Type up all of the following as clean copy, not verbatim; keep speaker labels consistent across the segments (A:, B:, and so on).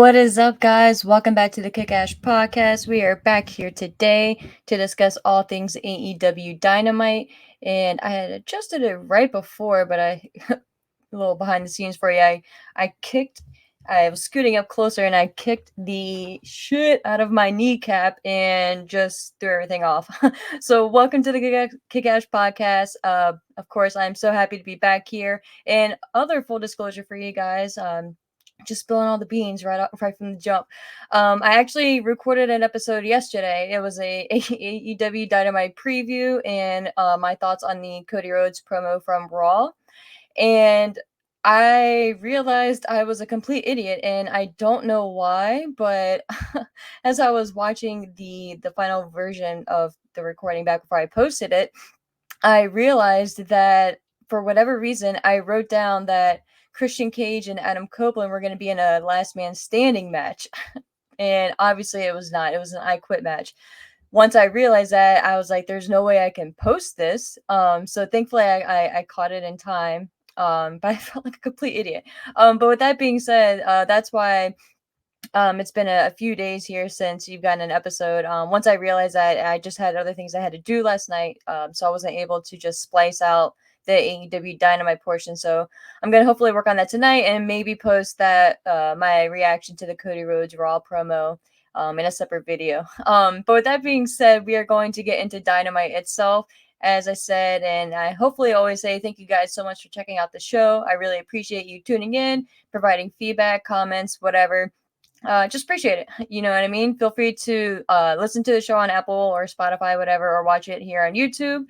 A: What is up, guys? Welcome back to the Kick Ash Podcast. We are back here today to discuss all things AEW Dynamite. And I had adjusted it right before, but a little behind the scenes for you. I was scooting up closer and I kicked the shit out of my kneecap and just threw everything off. So, welcome to the Kick Ash Podcast. Of course, I'm so happy to be back here. And other full disclosure for you guys, just spilling all the beans right from the jump. I actually recorded an episode yesterday. It was a AEW Dynamite preview and my thoughts on the Cody Rhodes promo from Raw. And I realized I was a complete idiot, and I don't know why, but as I was watching the final version of the recording back before I posted it, I realized that for whatever reason, I wrote down that Christian Cage and Adam Copeland were going to be in a last man standing match. And obviously it was not. It was an I quit match. Once I realized that, I was like, there's no way I can post this. So thankfully I caught it in time. But I felt like a complete idiot. But with that being said, that's why it's been a few days here since you've gotten an episode. Once I realized that I just had other things I had to do last night, so I wasn't able to just splice out the AEW Dynamite portion. So I'm gonna hopefully work on that tonight and maybe post that my reaction to the Cody Rhodes Raw promo in a separate video. But with that being said, we are going to get into Dynamite itself. As I said, and I hopefully always say thank you guys so much for checking out the show. I really appreciate you tuning in, providing feedback, comments, whatever. Just appreciate it. You know what I mean? Feel free to listen to the show on Apple or Spotify, whatever, or watch it here on YouTube.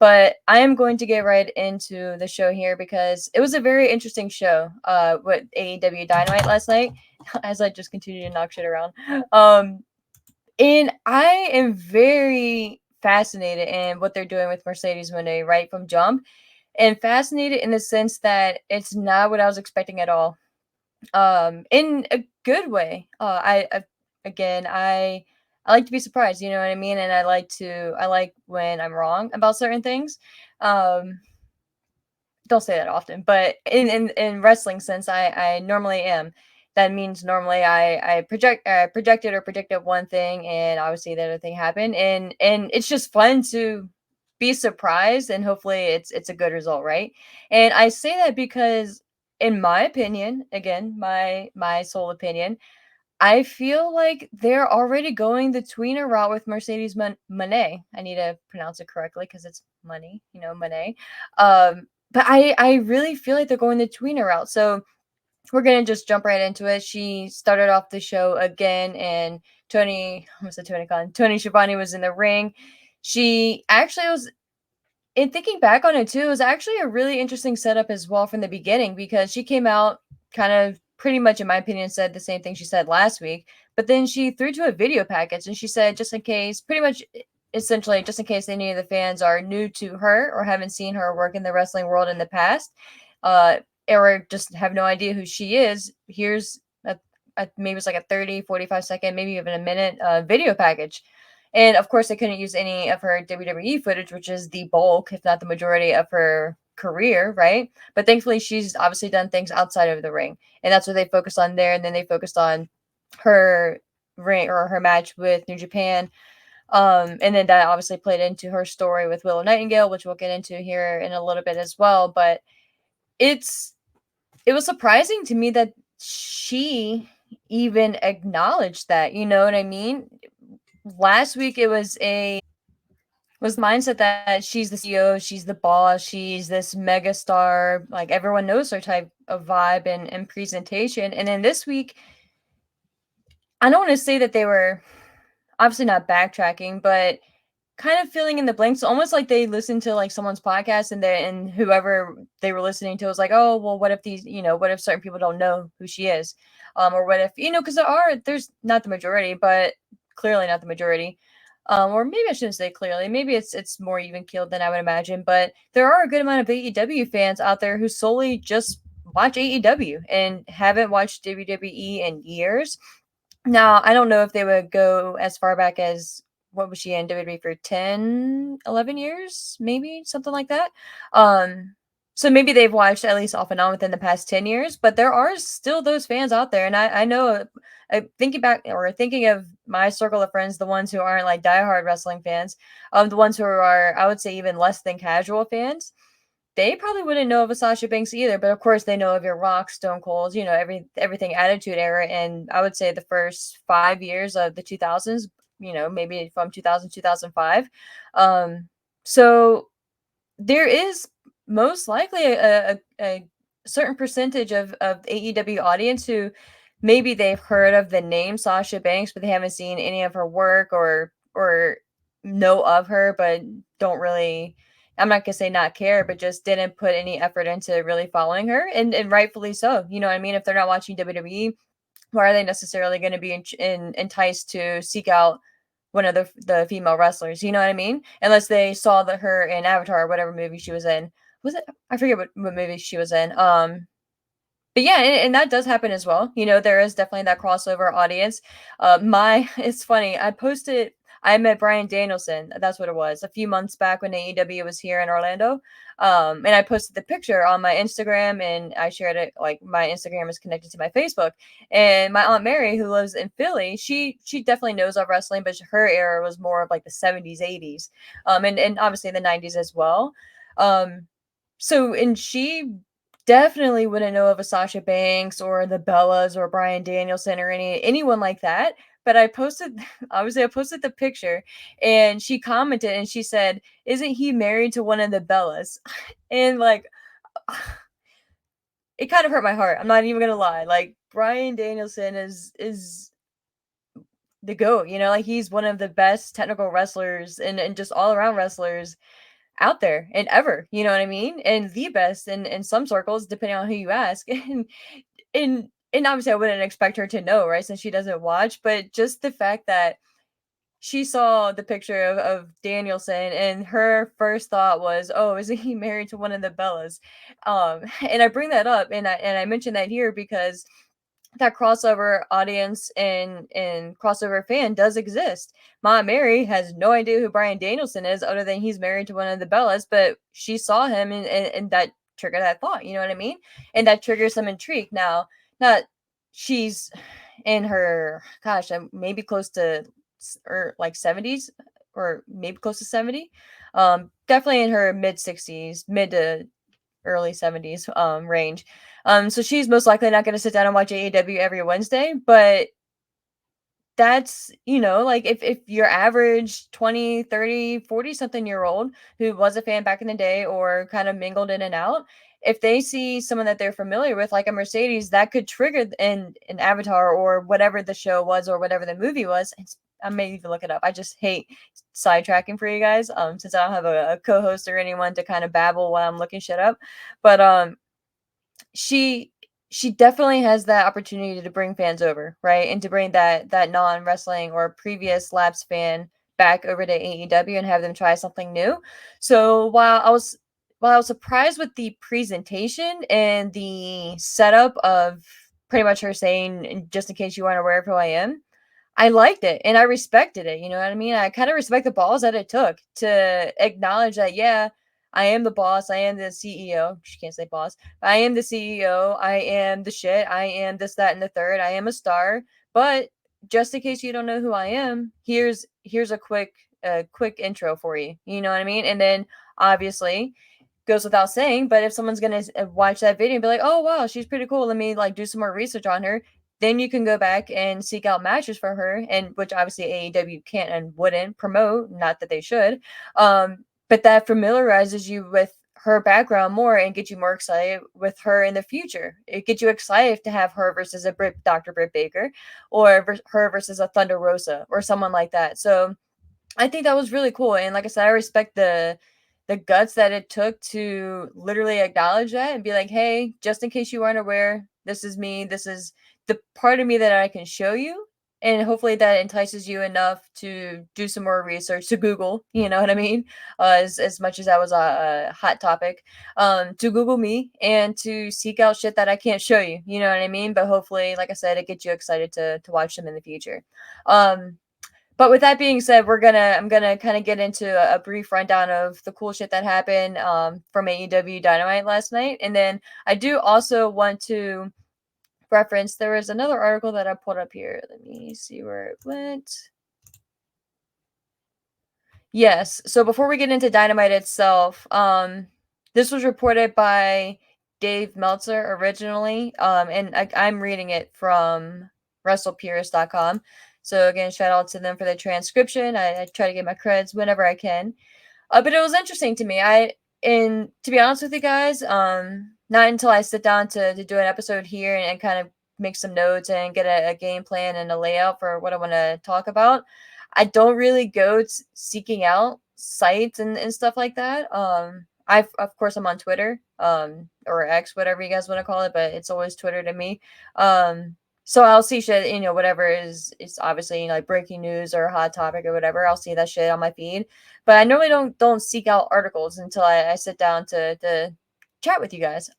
A: But I am going to get right into the show here because it was a very interesting show with AEW Dynamite last night, as I just continue to knock shit around. And I am very fascinated in what they're doing with Mercedes Mone right from jump, and fascinated in the sense that it's not what I was expecting at all, in a good way. I like to be surprised, you know what I mean, and I like when I'm wrong about certain things. um don't say that often, but in wrestling sense, I normally am. That means normally I projected or predicted one thing, and obviously the other thing happened, and it's just fun to be surprised, and hopefully it's a good result, right? And I say that because, in my opinion, again, my sole opinion, I feel like they're already going the tweener route with Mercedes Monet. I need to pronounce it correctly because it's money, Monet. But I really feel like they're going the tweener route. So we're gonna just jump right into it. She started off the show again, and Tony Schiavone was in the ring. She actually was, in thinking back on it too, it was actually a really interesting setup as well from the beginning, because she came out kind of pretty much, in my opinion, said the same thing she said last week, but then she threw to a video package and she said, just in case, pretty much essentially, just in case any of the fans are new to her or haven't seen her work in the wrestling world in the past, uh, or just have no idea who she is, here's maybe it's like a 30-45 second, maybe even a minute video package. And of course, they couldn't use any of her WWE footage, which is the bulk, if not the majority, of her career, right? But thankfully, she's obviously done things outside of the ring, and that's what they focused on there. And then they focused on her ring or her match with New Japan, and then that obviously played into her story with Willow Nightingale, which we'll get into here in a little bit as well. But it's it was surprising to me that she even acknowledged that. You know what I mean? Last week it was the mindset that she's the CEO, she's the boss, she's this mega star, like everyone knows her type of vibe and presentation. And then this week, I don't want to say that they were obviously not backtracking, but kind of filling in the blanks, almost like they listened to like someone's podcast, and whoever they were listening to was like, oh, well, what if what if certain people don't know who she is, or what if, because there's not the majority, but clearly not the majority, or maybe I shouldn't say clearly, maybe it's more even keeled than I would imagine, but there are a good amount of AEW fans out there who solely just watch AEW and haven't watched WWE in years. Now, I don't know if they would go as far back as, what was she in WWE for, 10, 11 years, maybe something like that. So maybe they've watched at least off and on within the past 10 years, but there are still those fans out there. And I know thinking of my circle of friends, the ones who aren't like diehard wrestling fans, the ones who are, I would say, even less than casual fans, they probably wouldn't know of a Sasha Banks either, but of course they know of your Rock, Stone Cold, everything Attitude Era, and I would say the first 5 years of the 2000s, maybe from 2000 2005. So there is most likely a certain percentage of AEW audience who maybe they've heard of the name Sasha Banks, but they haven't seen any of her work or know of her, but don't really. I'm not gonna say not care, but just didn't put any effort into really following her, and rightfully so. You know what I mean? If they're not watching WWE, why are they necessarily going to be enticed to seek out one of the female wrestlers? You know what I mean? Unless they saw her in Avatar or whatever movie she was in. Was it? I forget what movie she was in. But yeah, and that does happen as well. There is definitely that crossover audience. It's funny. I met Brian Danielson. That's what it was. A few months back when AEW was here in Orlando. And I posted the picture on my Instagram, and I shared it. Like, my Instagram is connected to my Facebook. And my Aunt Mary, who lives in Philly, she definitely knows of wrestling, but her era was more of like the 70s, 80s, and obviously the 90s as well. And she definitely wouldn't know of a Sasha Banks or the Bellas or Brian Danielson or anyone like that. But obviously, I posted the picture, and she commented and she said, "Isn't he married to one of the Bellas?" And like, it kind of hurt my heart. I'm not even gonna lie. Like, Brian Danielson is the GOAT. Like, he's one of the best technical wrestlers and just all around wrestlers out there and ever, you know what I mean? And the best in some circles, depending on who you ask. And obviously I wouldn't expect her to know, right? Since she doesn't watch, but just the fact that she saw the picture of Danielson and her first thought was, "Oh, isn't he married to one of the Bellas?" And I bring that up and I mention that here because that crossover audience and crossover fan does exist. Ma Mary has no idea who Brian Danielson is, other than he's married to one of the Bellas, but she saw him and that triggered that thought. You know what I mean? And that triggers some intrigue. Now, not she's in her gosh, maybe close to or like 70s or maybe close to 70. Definitely in her mid 60s, mid to early 70s range. So she's most likely not going to sit down and watch AEW every Wednesday, but that's, like if your average 20, 30, 40 something year old who was a fan back in the day or kind of mingled in and out, if they see someone that they're familiar with, like a Mercedes, that could trigger an Avatar or whatever the show was or whatever the movie was. I may even look it up. I just hate sidetracking for you guys, since I don't have a co-host or anyone to kind of babble while I'm looking shit up. But she she definitely has that opportunity to bring fans over, right? And to bring that non-wrestling or previous lapsed fan back over to AEW and have them try something new. So while I was surprised with the presentation and the setup of pretty much her saying, "And just in case you aren't aware of who I am," I liked it and I respected it. You know what I mean? I kind of respect the balls that it took to acknowledge that, yeah, I am the boss. I am the CEO. She can't say boss. I am the CEO. I am the shit. I am this, that, and the third. I am a star. But just in case you don't know who I am, here's a quick intro for you. You know what I mean? And then obviously goes without saying, but if someone's gonna watch that video and be like, "Oh wow, she's pretty cool. Let me like do some more research on her," then you can go back and seek out matches for her, and which obviously AEW can't and wouldn't promote. Not that they should, but that familiarizes you with her background more and get you more excited with her in the future. It gets you excited to have her versus a Dr. Britt Baker, or her versus a Thunder Rosa or someone like that. So I think that was really cool. And like I said, I respect the guts that it took to literally acknowledge that and be like, "Hey, just in case you aren't aware, this is me. This is the part of me that I can show you." And hopefully that entices you enough to do some more research, to Google, you know what I mean? As much as that was a hot topic, to Google me and to seek out shit that I can't show you, you know what I mean? But hopefully, like I said, it gets you excited to watch them in the future. But with that being said, I'm gonna kind of get into a brief rundown of the cool shit that happened from AEW Dynamite last night, and then I do also want to reference, there was another article that I pulled up here. Let me see where it went. Yes. So before we get into Dynamite itself, this was reported by Dave Meltzer originally, and I'm reading it from WrestlePurist.com. So again, shout out to them for the transcription. I try to get my creds whenever I can. But it was interesting to me. And to be honest with you guys, not until I sit down to do an episode here and kind of make some notes and get a game plan and a layout for what I want to talk about, I don't really go seeking out sites and stuff like that. I of course I'm on Twitter, or X, whatever you guys want to call it, but it's always Twitter to me. So I'll see shit, whatever is obviously like breaking news or hot topic or whatever. I'll see that shit on my feed, but I normally don't seek out articles until I sit down to chat with you guys.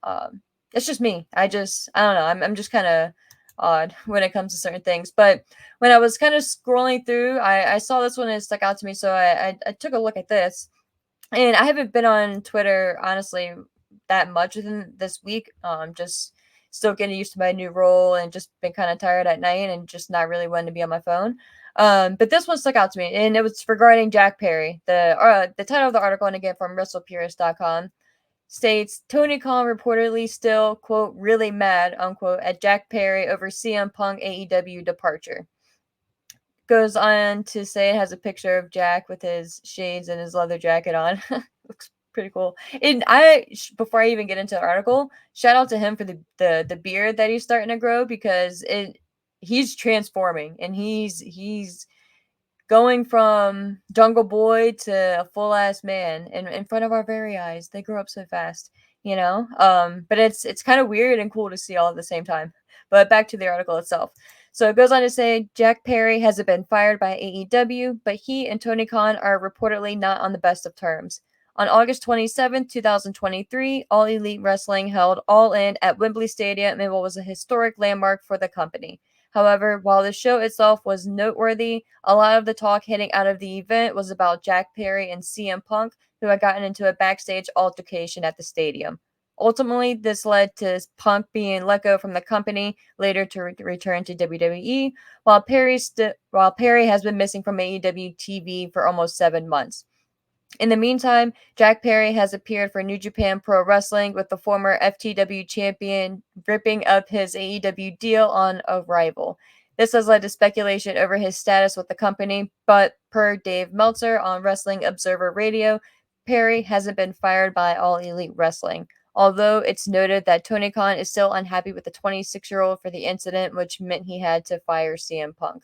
A: It's just me. I don't know. I'm just kind of odd when it comes to certain things. But when I was kind of scrolling through, I saw this one and it stuck out to me, so I took a look at this. And I haven't been on Twitter honestly that much within this week. Just still getting used to my new role and just been kind of tired at night and just not really wanting to be on my phone. But this one stuck out to me, and it was regarding Jack Perry. The title of the article, and again from WrestlePurist.com, states Tony Khan reportedly still, quote, really mad, unquote, at Jack Perry over CM Punk AEW departure. Goes on to say it has a picture of Jack with his shades and his leather jacket on. Looks pretty cool. And before I even get into the article, shout out to him for the beard that he's starting to grow, because he's transforming, and he's going from Jungle Boy to a full ass man in front of our very eyes. They grow up so fast, you know. But it's kind of weird and cool to see all at the same time. But back to the article itself. So it goes on to say Jack Perry hasn't been fired by AEW, but he and Tony Khan are reportedly not on the best of terms. On August 27th, 2023, All Elite Wrestling held All In at Wembley Stadium in what was a historic landmark for the company. However, while the show itself was noteworthy, a lot of the talk hitting out of the event was about Jack Perry and CM Punk, who had gotten into a backstage altercation at the stadium. Ultimately, this led to Punk being let go from the company, later to return to WWE, while Perry has been missing from AEW TV for almost 7 months. In the meantime, Jack Perry has appeared for New Japan Pro Wrestling, with the former FTW champion ripping up his AEW deal on arrival. This has led to speculation over his status with the company, but per Dave Meltzer on Wrestling Observer Radio, Perry hasn't been fired by All Elite Wrestling. Although it's noted that Tony Khan is still unhappy with the 26-year-old for the incident, which meant he had to fire CM Punk.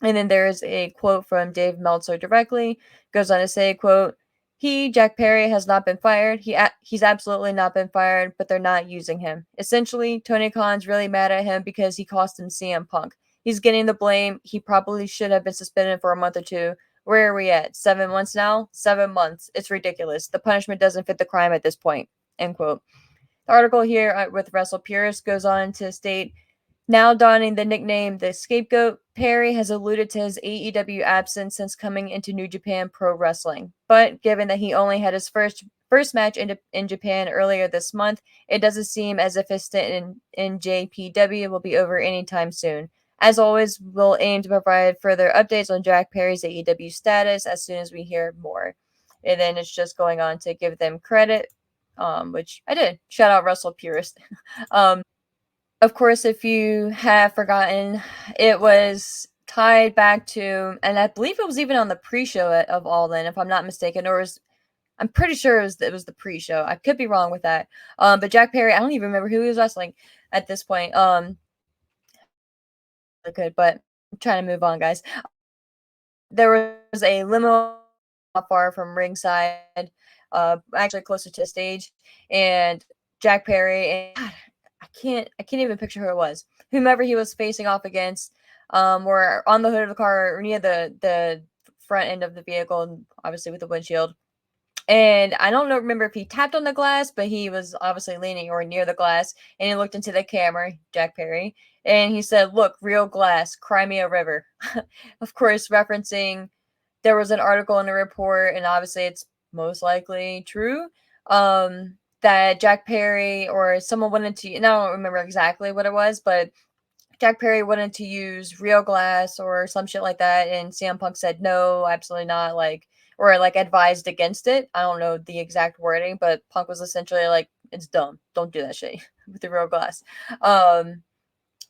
A: And then there's a quote from Dave Meltzer directly. Goes on to say, quote, Jack Perry, has not been fired. He's absolutely not been fired, but they're not using him. Essentially, Tony Khan's really mad at him because he cost him CM Punk. He's getting the blame. He probably should have been suspended for a month or two. Where are we at? 7 months now? 7 months. It's ridiculous. The punishment doesn't fit the crime at this point. End quote. The article here with Wrestle Purist goes on to state, now donning the nickname The Scapegoat, Perry has alluded to his AEW absence since coming into New Japan Pro Wrestling. But given that he only had his first match in Japan earlier this month, it doesn't seem as if his stint in JPW will be over anytime soon. As always, we'll aim to provide further updates on Jack Perry's AEW status as soon as we hear more. And then it's just going on to give them credit, which I did. Shout out Wrestle Purist. Of course, if you have forgotten, it was tied back to, and I believe it was even on the pre-show of All In, if I'm not mistaken, I'm pretty sure it was the pre-show. I could be wrong with that. But Jack Perry, I don't even remember who he was wrestling at this point. I could, but I'm trying to move on, guys. There was a limo not far from ringside, actually closer to the stage, and Jack Perry and God, I can't even picture who it was. Whomever he was facing off against, were on the hood of the car or near the front end of the vehicle, obviously with the windshield. And I don't remember if he tapped on the glass, but he was obviously leaning or near the glass, and he looked into the camera, Jack Perry, and he said, "Look, real glass, cry me a river." Of course, referencing there was an article in a report, and obviously it's most likely true, that Jack Perry or someone wanted to, and I don't remember exactly what it was, but Jack Perry wanted to use real glass or some shit like that, and CM Punk said no, absolutely not, like, or like advised against it. I don't know the exact wording, but Punk was essentially like, it's dumb. Don't do that shit with the real glass. Um,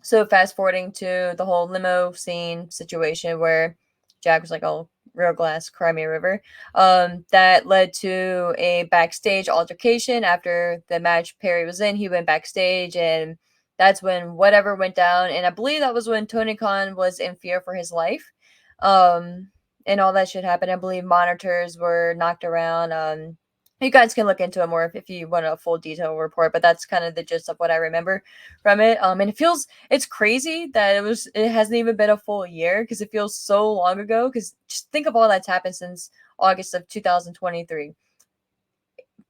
A: so fast forwarding to the whole limo scene situation where Jack was like, "Oh, real glass, cry me a river." That led to a backstage altercation after the match Perry was in. He went backstage, and that's when whatever went down. And I believe that was when Tony Khan was in fear for his life. Um, and all that shit happened. I believe monitors were knocked around. You guys can look into it more if you want a full detail report, but that's kind of the gist of what I remember from it. And it's crazy that it hasn't even been a full year because it feels so long ago. Because just think of all that's happened since August of 2023.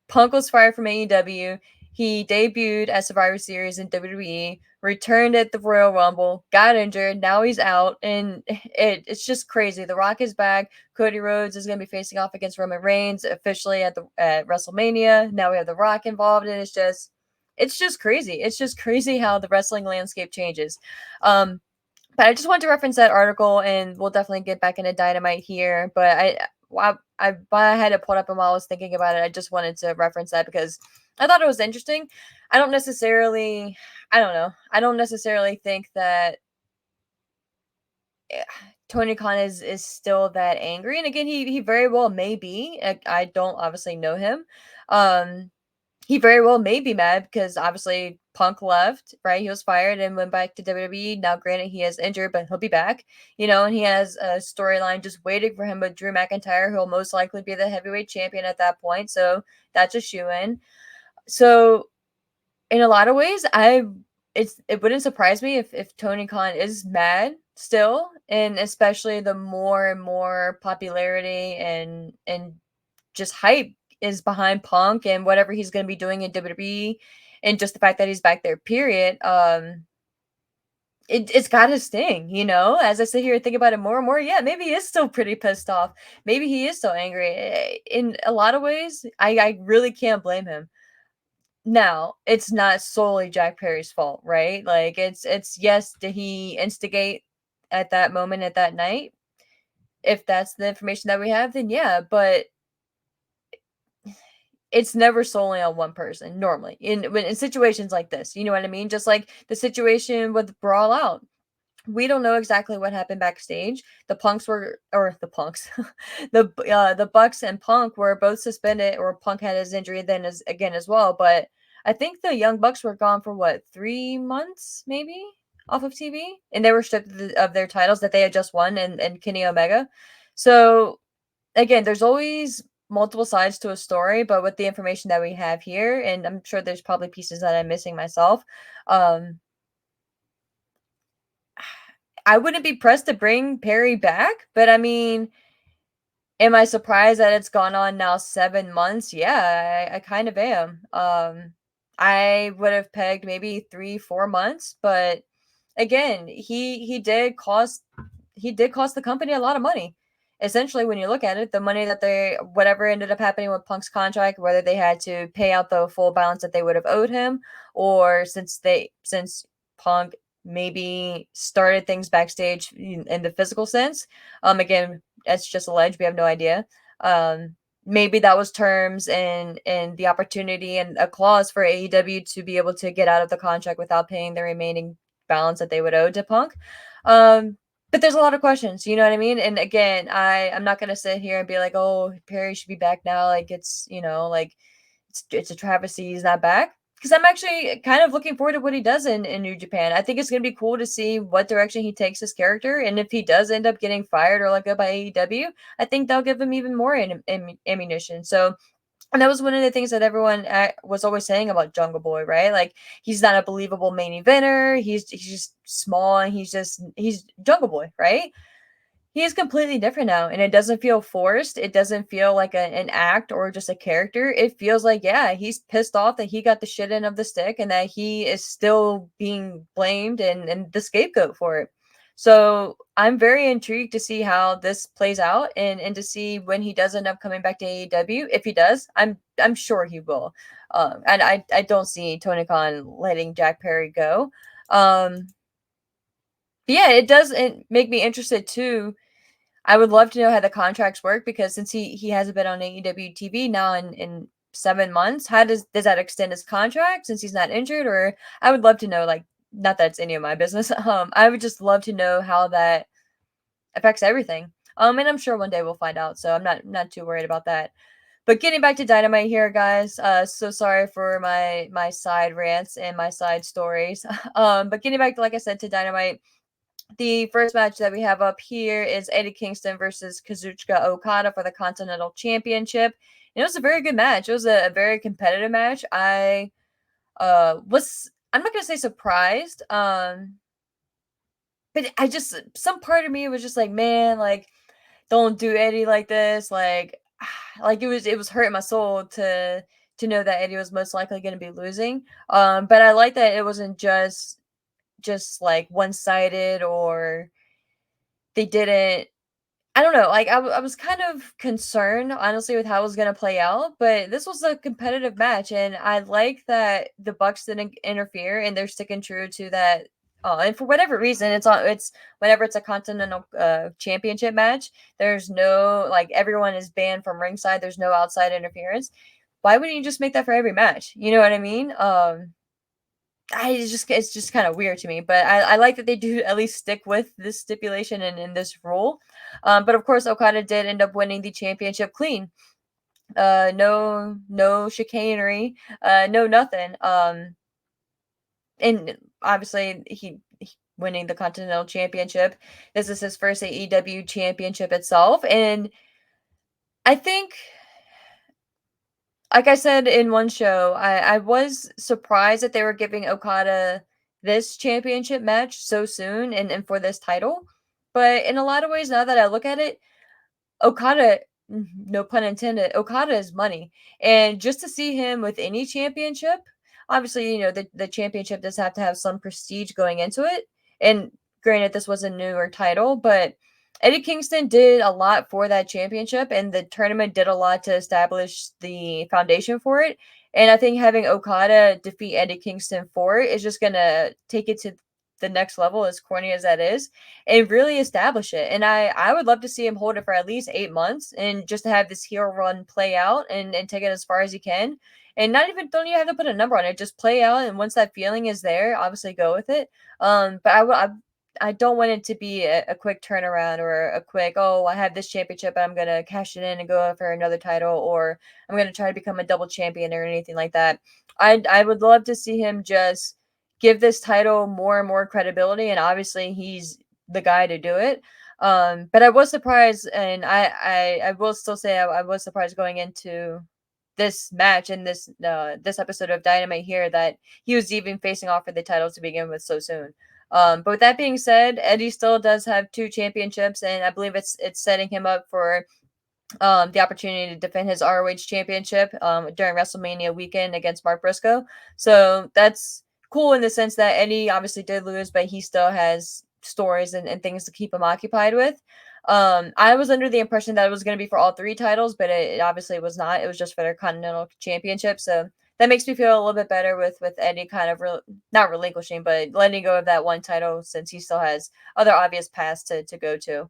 A: Punk was fired from AEW. He debuted at Survivor Series in WWE, returned at the Royal Rumble, got injured. Now he's out, and it's just crazy. The Rock is back. Cody Rhodes is going to be facing off against Roman Reigns officially at WrestleMania. Now we have The Rock involved, and it's just crazy. It's just crazy how the wrestling landscape changes. Um, but I just wanted to reference that article, and we'll definitely get back into Dynamite here. But while I had it pulled up and while I was thinking about it, I just wanted to reference that because I thought it was interesting. I don't necessarily, I don't know, I don't necessarily think that Tony Khan is still that angry. And again, he very well may be. I don't obviously know him. Um, he very well may be mad because obviously Punk left, right? He was fired and went back to WWE. Now, granted, he is injured, but he'll be back, and he has a storyline just waiting for him with Drew McIntyre, who will most likely be the heavyweight champion at that point. So that's a shoe in. So, in a lot of ways, it wouldn't surprise me if Tony Khan is mad still, and especially the more and more popularity and just hype is behind Punk and whatever he's going to be doing in WWE, and just the fact that he's back there, period. It's got to sting, As I sit here and think about it more and more, yeah, maybe he is still pretty pissed off. Maybe he is still angry. In a lot of ways, I really can't blame him. Now, it's not solely Jack Perry's fault, right? Like it's yes, did he instigate at that moment at that night? If that's the information that we have, then yeah, but it's never solely on one person normally in situations like this. You know what I mean? Just like the situation with Brawl Out. We don't know exactly what happened backstage. The punks, the Bucks and Punk were both suspended, or Punk had his injury then as well. But I think the Young Bucks were gone for what, 3 months maybe off of TV, and they were stripped of their titles that they had just won, and Kenny Omega. So again, there's always multiple sides to a story, but with the information that we have here, and I'm sure there's probably pieces that I'm missing myself. um I wouldn't be pressed to bring Perry back, but I mean, am I surprised that it's gone on now 7 months? Yeah, I kind of am. I would have pegged maybe 3, 4 months, but again, he did cost the company a lot of money. Essentially, when you look at it, the money that whatever ended up happening with Punk's contract, whether they had to pay out the full balance that they would have owed him, or since Punk maybe started things backstage in the physical sense. Again, that's just alleged. We have no idea. Maybe that was terms and the opportunity and a clause for AEW to be able to get out of the contract without paying the remaining balance that they would owe to Punk. But there's a lot of questions, you know what I mean? And again, I'm not gonna sit here and be like, oh, Perry should be back now. Like like it's a travesty he's not back. Because I'm actually kind of looking forward to what he does in New Japan. I think it's gonna be cool to see what direction he takes his character, and if he does end up getting fired or let go by AEW, I think they'll give him even more ammunition. So, and that was one of the things that everyone was always saying about Jungle Boy, right? Like, he's not a believable main eventer. He's just small, and he's Jungle Boy, right? He is completely different now, and it doesn't feel forced. It doesn't feel like an act or just a character. It feels like, yeah, he's pissed off that he got the shit end of the stick and that he is still being blamed and the scapegoat for it. So I'm very intrigued to see how this plays out, and to see when he does end up coming back to AEW. If he does, I'm sure he will. And I don't see Tony Khan letting Jack Perry go. Um, but yeah, it does make me interested too. I would love to know how the contracts work, because since he hasn't been on AEW TV now in 7 months, how does that extend his contract since he's not injured? Or I would love to know, like, not that it's any of my business. I would just love to know how that affects everything. And I'm sure one day we'll find out. So I'm not too worried about that. But getting back to Dynamite here, guys. So sorry for my side rants and my side stories. But getting back, like I said, to Dynamite, the first match that we have up here is Eddie Kingston versus Kazuchika Okada for the Continental Championship. And it was a very good match. It was a very competitive match. I was, I'm not gonna say surprised, but I just, some part of me was just like, man, like, don't do Eddie like this. Like it was hurting my soul to know that Eddie was most likely going to be losing. But I like that it wasn't just like one sided, or they didn't. I don't know. Like I was kind of concerned, honestly, with how it was going to play out. But this was a competitive match, and I like that the Bucks didn't interfere, and they're sticking true to that. And for whatever reason, it's whenever it's a continental championship match, there's no, like, everyone is banned from ringside. There's no outside interference. Why wouldn't you just make that for every match? You know what I mean? It's just kind of weird to me, but I like that they do at least stick with this stipulation and this rule. But of course, Okada did end up winning the championship clean. No chicanery, no nothing. And obviously he winning the Continental Championship. This is his first AEW championship itself, and I think, like I said in one show, I was surprised that they were giving Okada this championship match so soon, and for this title. But in a lot of ways, now that I look at it, Okada, no pun intended, Okada is money. And just to see him with any championship, obviously, the championship does have to have some prestige going into it. And granted, this was a newer title, but Eddie Kingston did a lot for that championship, and the tournament did a lot to establish the foundation for it. And I think having Okada defeat Eddie Kingston for it is just going to take it to the next level, as corny as that is, and really establish it. And I would love to see him hold it for at least 8 months, and just to have this heel run play out, and take it as far as he can. And not even, don't you have to put a number on it, just play out. And once that feeling is there, obviously go with it. But I don't want it to be a quick turnaround, or a quick, oh, I have this championship, I'm gonna cash it in and go for another title, or I'm gonna try to become a double champion or anything like that. I would love to see him just give this title more and more credibility, and obviously he's the guy to do it. But I was surprised, and I will still say I was surprised going into this match and this episode of Dynamite here, that he was even facing off for the title to begin with so soon. But with that being said, Eddie still does have 2 championships, and I believe it's setting him up for the opportunity to defend his ROH championship during WrestleMania weekend against Mark Briscoe. So that's cool in the sense that Eddie obviously did lose, but he still has stories and things to keep him occupied with. I was under the impression that it was going to be for all 3 titles, but it obviously was not. It was just for their Continental Championship. So that makes me feel a little bit better with Eddie kind of not relinquishing, but letting go of that one title, since he still has other obvious paths to go to.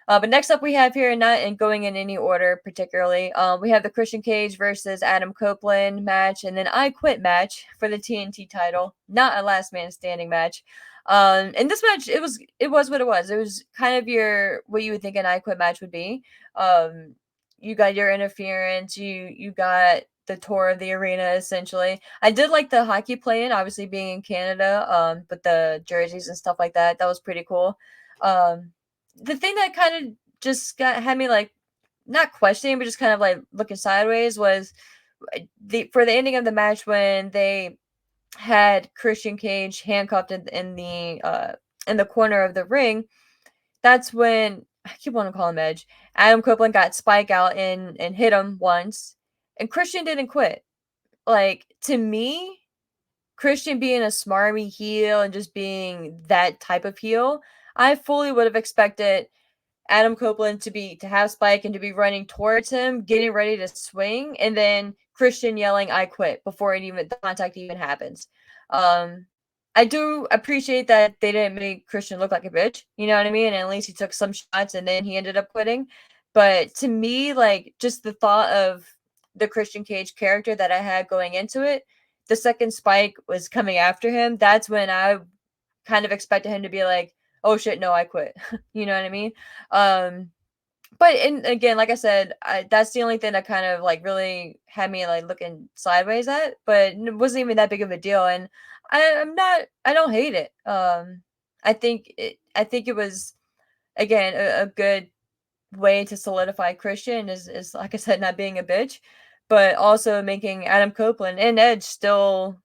A: But next up, we have here, and not in going in any order particularly, we have the Christian Cage versus Adam Copeland match, and then I Quit match for the TNT title, not a last man standing match. And this match, it was what it was. It was kind of what you would think an I Quit match would be. You got your interference, you got the tour of the arena essentially. I did like the hockey play in, obviously being in Canada, but the jerseys and stuff like that was pretty cool. The thing that kind of just had me, like, not questioning, but just kind of like looking sideways, was for the ending of the match, when they had Christian Cage handcuffed in the corner of the ring. That's when, I keep wanting to call him Edge, Adam Copeland got Spike out and hit him once, and Christian didn't quit. Like, to me, Christian being a smarmy heel and just being that type of heel, I fully would have expected Adam Copeland to have Spike and to be running towards him, getting ready to swing, and then Christian yelling "I quit" before the contact even happens. I do appreciate that they didn't make Christian look like a bitch, you know what I mean? And at least he took some shots and then he ended up quitting. But to me, like, just the thought of the Christian Cage character that I had going into it, the second Spike was coming after him, that's when I kind of expected him to be like, "Oh shit, no, I quit." You know what I mean? Um, but and again, like I said, that's the only thing that kind of like really had me like looking sideways at, but it wasn't even that big of a deal. And I don't hate it. I think it was again a good way to solidify Christian is like I said, not being a bitch, but also making Adam Copeland and Edge still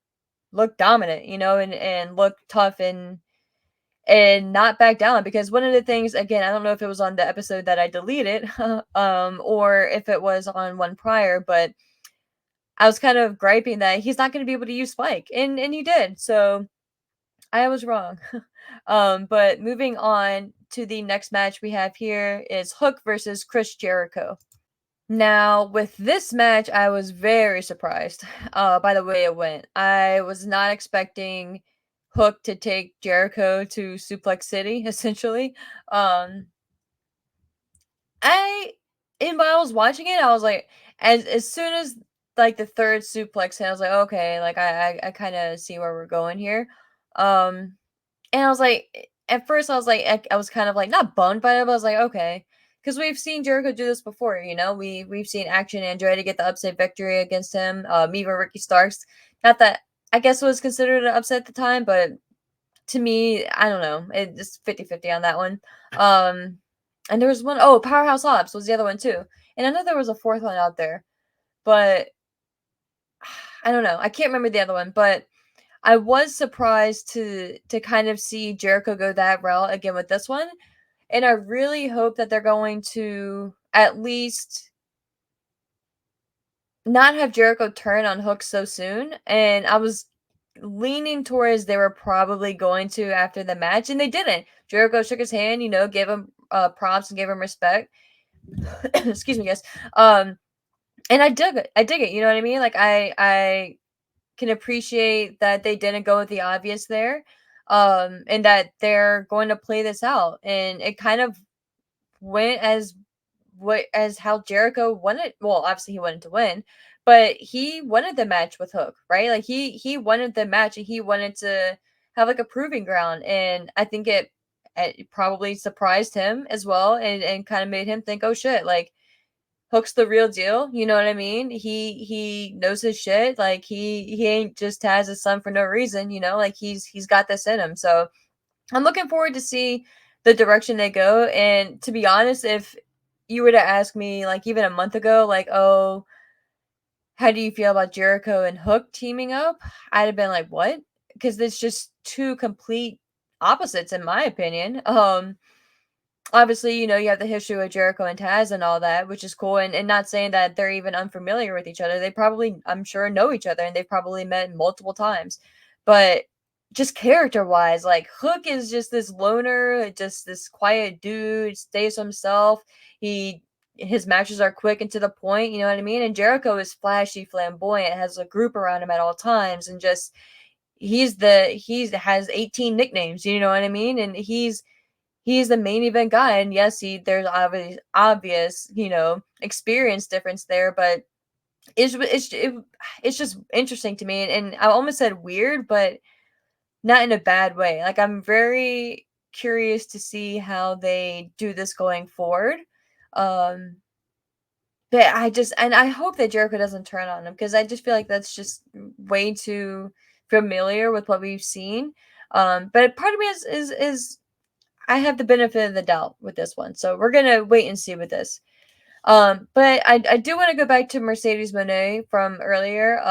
A: look dominant, you know, and look tough and not back down. Because one of the things, again, I don't know if it was on the episode that I deleted or if it was on one prior, but I was kind of griping that he's not going to be able to use Spike, and he did. So I was wrong. But moving on to the next match we have here is Hook versus Chris Jericho. Now, with this match, I was very surprised by the way it went. I was not expecting Hook to take Jericho to Suplex City, essentially. Um, I, and while I was watching it, I was like, as soon as like the third suplex hit, I was like, okay, like I kind of see where we're going here. Um, and I was like, at first, I was like, I was kind of like not bummed by it, but I was like, okay, because we've seen Jericho do this before. You know, we've seen Action Andretti get the upset victory against him. Even Ricky Starks. Not that I guess it was considered an upset at the time, but to me, I don't know. It's 50-50 on that one. And there was one, oh, Powerhouse Hobbs was the other one too. And I know there was a fourth one out there, but I don't know. I can't remember the other one, but I was surprised to kind of see Jericho go that route again with this one. And I really hope that they're going to at least not have Jericho turn on Hook so soon. And I was leaning towards they were probably going to after the match, and they didn't. Jericho shook his hand, you know, gave him props and gave him respect. Excuse me, guys. And I dig it. I dig it. You know what I mean? Like I can appreciate that they didn't go with the obvious there, and that they're going to play this out. And it kind of went as how Jericho wanted. Well, obviously he wanted to win, but he wanted the match with Hook, right? Like he wanted the match and he wanted to have like a proving ground. And I think it probably surprised him as well, and kind of made him think, oh shit, like Hook's the real deal. You know what I mean? He knows his shit. Like he ain't just has his son for no reason. You know, like he's got this in him. So I'm looking forward to see the direction they go. And to be honest, if you were to ask me like even a month ago, like, oh, how do you feel about Jericho and Hook teaming up? I'd have been like, what? Because it's just two complete opposites in my opinion. Obviously, you know, you have the history with Jericho and Taz and all that, which is cool. And not saying that they're even unfamiliar with each other. They probably, I'm sure, know each other and they've probably met multiple times. But just character wise, like Hook is just this loner, just this quiet dude, stays to himself. His matches are quick and to the point, you know what I mean? And Jericho is flashy, flamboyant, has a group around him at all times, and just he has 18 nicknames, you know what I mean? And he's the main event guy. And yes, there's obvious, you know, experience difference there, but it's just interesting to me, and I almost said weird, but not in a bad way. Like I'm very curious to see how they do this going forward. Um, but I hope that Jericho doesn't turn on him because I just feel like that's just way too familiar with what we've seen. But part of me is I have the benefit of the doubt with this one. So we're gonna wait and see with this. But I do want to go back to Mercedes Mone from earlier.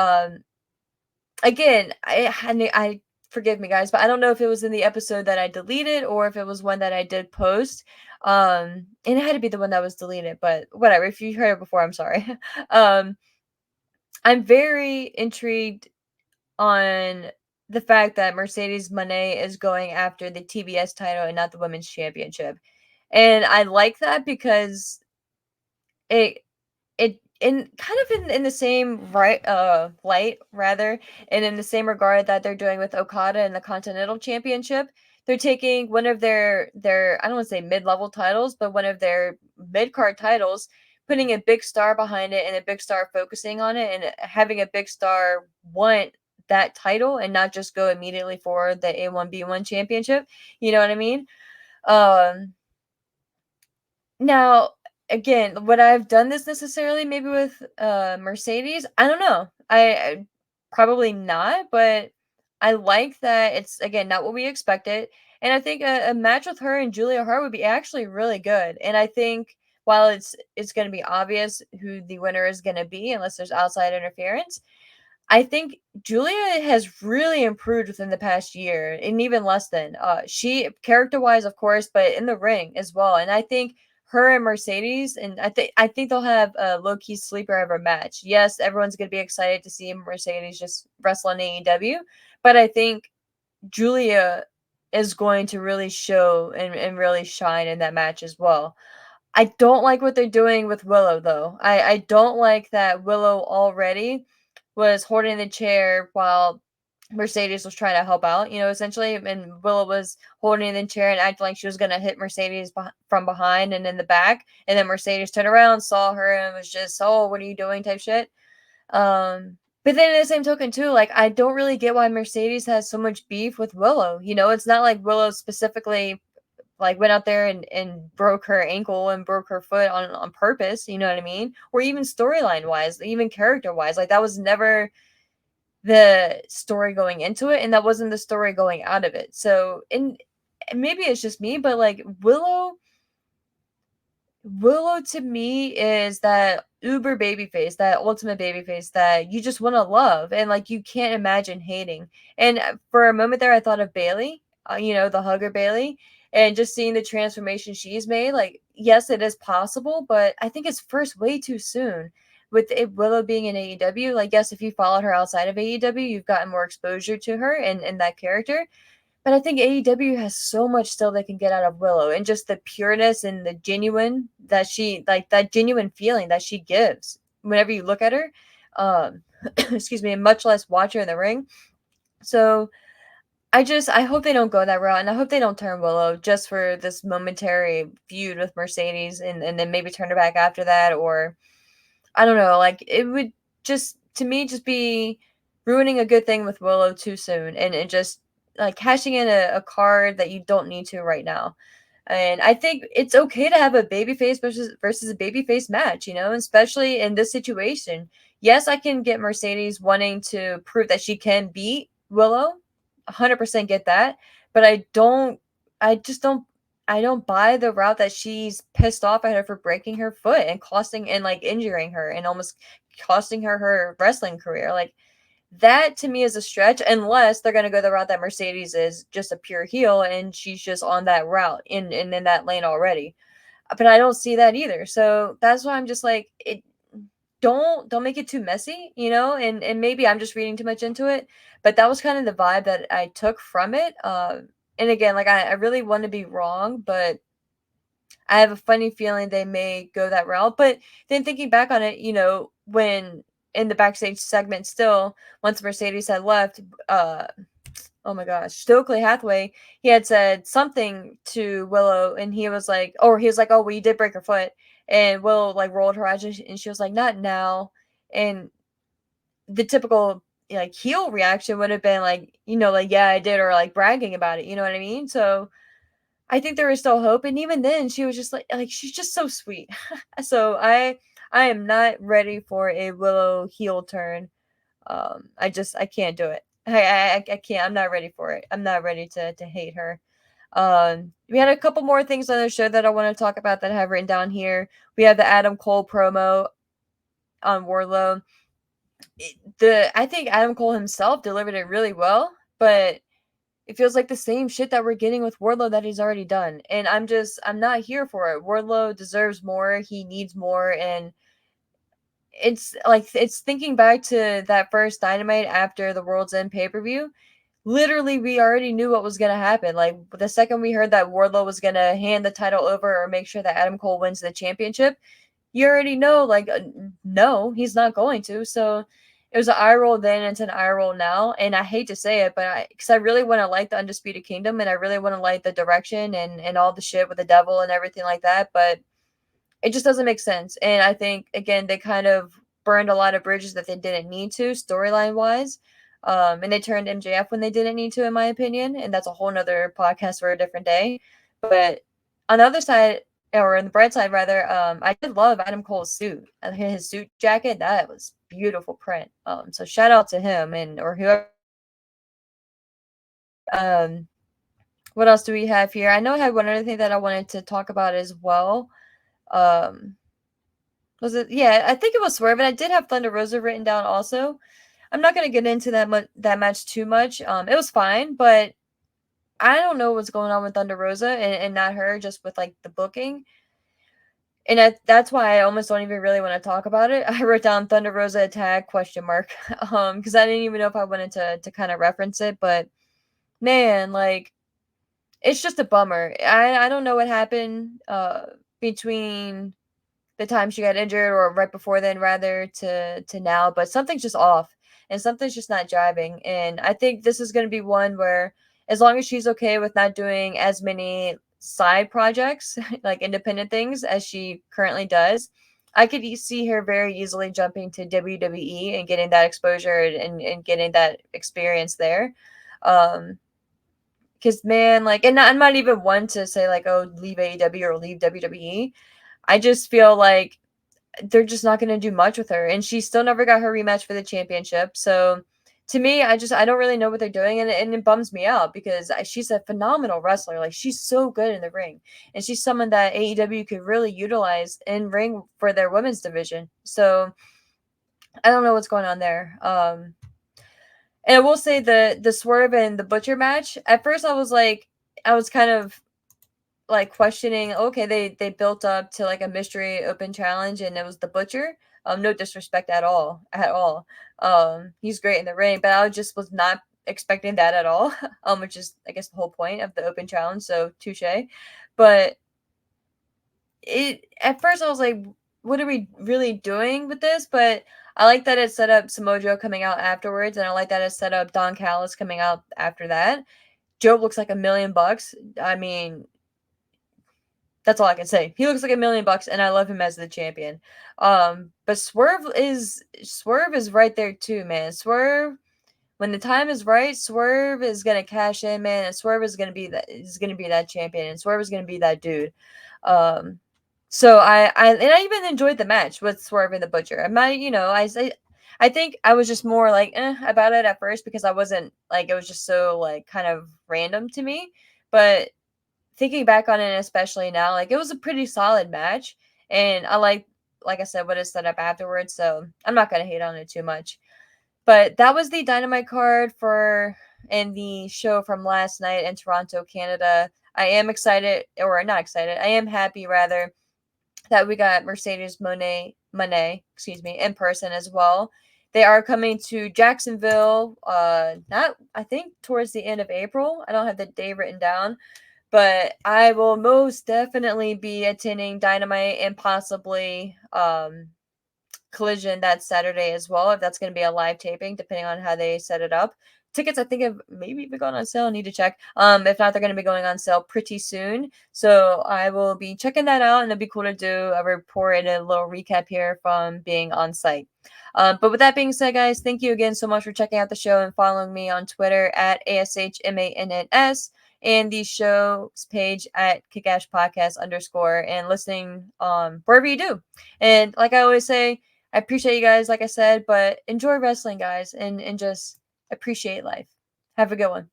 A: Again, I forgive me guys, but I don't know if it was in the episode that I deleted or if it was one that I did post. And it had to be the one that was deleted, but whatever. If you heard it before, I'm sorry. um, I'm very intrigued on the fact that Mercedes Mone is going after the TBS title and not the women's championship. And I like that because it in kind of in the same light rather, and in the same regard that they're doing with Okada and the Continental Championship. They're taking one of their I don't want to say mid-level titles, but one of their mid-card titles, putting a big star behind it and a big star focusing on it, and having a big star want that title and not just go immediately for the A1B1 championship. You know what I mean? Um Now, again, would I have done this necessarily maybe with Mercedes? I don't know. I probably not, but I like that it's again not what we expected. And I think a match with her and Julia Hart would be actually really good. And I think while it's going to be obvious who the winner is going to be unless there's outside interference, I think Julia has really improved within the past year, and even less than. She character-wise, of course, but in the ring as well. And I think her and Mercedes, and I think they'll have a low-key sleeper of a match. Yes, everyone's gonna be excited to see Mercedes just wrestle in AEW, but I think Julia is going to really show and really shine in that match as well. I don't like what they're doing with Willow though. I don't like that Willow already was holding the chair while Mercedes was trying to help out, essentially. And Willow was holding the chair and acting like she was going to hit Mercedes from behind and in the back. And then Mercedes turned around, saw her, and was just, oh, what are you doing type shit. But then in the same token, too, like, I don't really get why Mercedes has so much beef with Willow. It's not like Willow specifically like went out there and broke her ankle and broke her foot on purpose, you know what I mean? Or even storyline wise, even character wise, like that was never the story going into it, and that wasn't the story going out of it. So, and maybe it's just me, but like Willow to me is that uber babyface, that ultimate babyface that you just want to love and like you can't imagine hating. And for a moment there, I thought of Bailey, the hugger Bailey, and just seeing the transformation she's made. Like, yes, it is possible, but I think it's first way too soon. With Willow being in AEW, like, yes, if you followed her outside of AEW, you've gotten more exposure to her and that character. But I think AEW has so much still they can get out of Willow, and just the pureness and the genuine that she like that genuine feeling that she gives whenever you look at her. Excuse me, and much less watch her in the ring. So I hope they don't go that route, and I hope they don't turn Willow just for this momentary feud with Mercedes, and then maybe turn her back after that, or I don't know. Like, it would just to me just be ruining a good thing with Willow too soon, and just like cashing in a card that you don't need to right now. And I think it's okay to have a babyface versus a babyface match, especially in this situation. Yes, I can get Mercedes wanting to prove that she can beat Willow. 100% get that, but I just don't buy the route that she's pissed off at her for breaking her foot and costing and like injuring her and almost costing her wrestling career. Like, that to me is a stretch unless they're going to go the route that Mercedes is just a pure heel and she's just on that route in that lane already. But I don't see that either. So that's why I'm just like, it don't make it too messy, and maybe I'm just reading too much into it, but that was kind of the vibe that I took from it. And again, like I really want to be wrong, but I have a funny feeling they may go that route. But then thinking back on it, when in the backstage segment still, once Mercedes had left, oh my gosh, Stokely Hathaway, he had said something to Willow, and he was like, oh, well, you did break her foot. And Willow like rolled her eyes, and she was like, not now. And the typical like heel reaction would have been like, like, yeah, I did, or like bragging about it. You know what I mean? So I think there is still hope, and even then, she was just like she's just so sweet. So I am not ready for a Willow heel turn. I can't do it. I can't. I'm not ready for it. I'm not ready to hate her. We had a couple more things on the show that I want to talk about that I have written down here. We have the Adam Cole promo on Wardlow. I think Adam Cole himself delivered it really well, but it feels like the same shit that we're getting with Wardlow that he's already done. And I'm not here for it. Wardlow deserves more. He needs more. And it's like, it's thinking back to that first Dynamite after the World's End pay-per-view. literally we already knew what was going to happen. Like the second we heard that Wardlow was going to hand the title over or make sure that Adam Cole wins the championship, you already know, like, no, he's not going to. So it was an eye roll then, it's an eye roll now. And I hate to say it, but because I really want to like the Undisputed Kingdom and I really want to like the direction and all the shit with the devil and everything like that. But it just doesn't make sense. And I think, again, they kind of burned a lot of bridges that they didn't need to, storyline wise. And they turned MJF when they didn't need to, in my opinion. And that's a whole nother podcast for a different day. But on the other side, or on the bright side rather, I did love Adam Cole's suit. His suit jacket, that was beautiful print. So shout out to him and or whoever. Um, what else do we have here? I know I had one other thing that I wanted to talk about as well. Um, Was it? Yeah, I think it was Swerve, and I did have Thunder Rosa written down also. I'm not gonna get into that match too much. It was fine, but I don't know what's going on with Thunder Rosa and not her, just with like the booking. And that's why I almost don't even really want to talk about it. I wrote down Thunder Rosa attack question mark, because I didn't even know if I wanted to kind of reference it. But man, like it's just a bummer. I don't know what happened between the time she got injured or right before then rather to now, but something's just off and something's just not jiving. And I think this is going to be one where as long as she's okay with not doing as many side projects like independent things as she currently does, I could see her very easily jumping to WWE and getting that exposure and getting that experience there. Because man, like, and I'm not even one to say like, oh, leave AEW or leave WWE. I just feel like they're just not going to do much with her, and she still never got her rematch for the championship. So to me, I don't really know what they're doing, and it bums me out because she's a phenomenal wrestler. Like she's so good in the ring, and she's someone that AEW could really utilize in ring for their women's division. So I don't know what's going on there. And I will say the Swerve and the Butcher match. At first, I was kind of like questioning, okay, they built up to like a mystery open challenge and it was the Butcher. No disrespect at all, at all. He's great in the ring, but I just was not expecting that at all. Which is I guess the whole point of the open challenge, so touche. But it at first I was like, what are we really doing with this? But I like that it set up Samojo coming out afterwards, and I like that it set up Don Callis coming out after that. Joe looks like $1,000,000. I mean, that's all I can say. He looks like $1,000,000, and I love him as the champion. But Swerve is right there too, man. Swerve, when the time is right, Swerve is gonna cash in, man, and Swerve is gonna be that champion, and Swerve is gonna be that dude. Um, so I even enjoyed the match with Swerve and the Butcher. I think I was just more like about it at first because I wasn't like it was just so like kind of random to me, but thinking back on it, especially now, like it was a pretty solid match, and I like I said, what is set up afterwards. So I'm not gonna hate on it too much. But that was the Dynamite card for and the show from last night in Toronto, Canada. I am excited, or not excited. I am happy rather that we got Mercedes Mone, excuse me, in person as well. They are coming to Jacksonville, not I think towards the end of April. I don't have the day written down, but I will most definitely be attending Dynamite and possibly Collision that Saturday as well, if that's going to be a live taping, depending on how they set it up. Tickets, I think, have maybe been going on sale. I need to check. If not, they're going to be going on sale pretty soon. So I will be checking that out, and it'd be cool to do a report and a little recap here from being on site. But with that being said, guys, thank you again so much for checking out the show and following me on Twitter at ASHMANNS and the show's page at Kickash Podcast _ and listening wherever you do. And like I always say, I appreciate you guys, like I said, but enjoy wrestling, guys, and just appreciate life. Have a good one.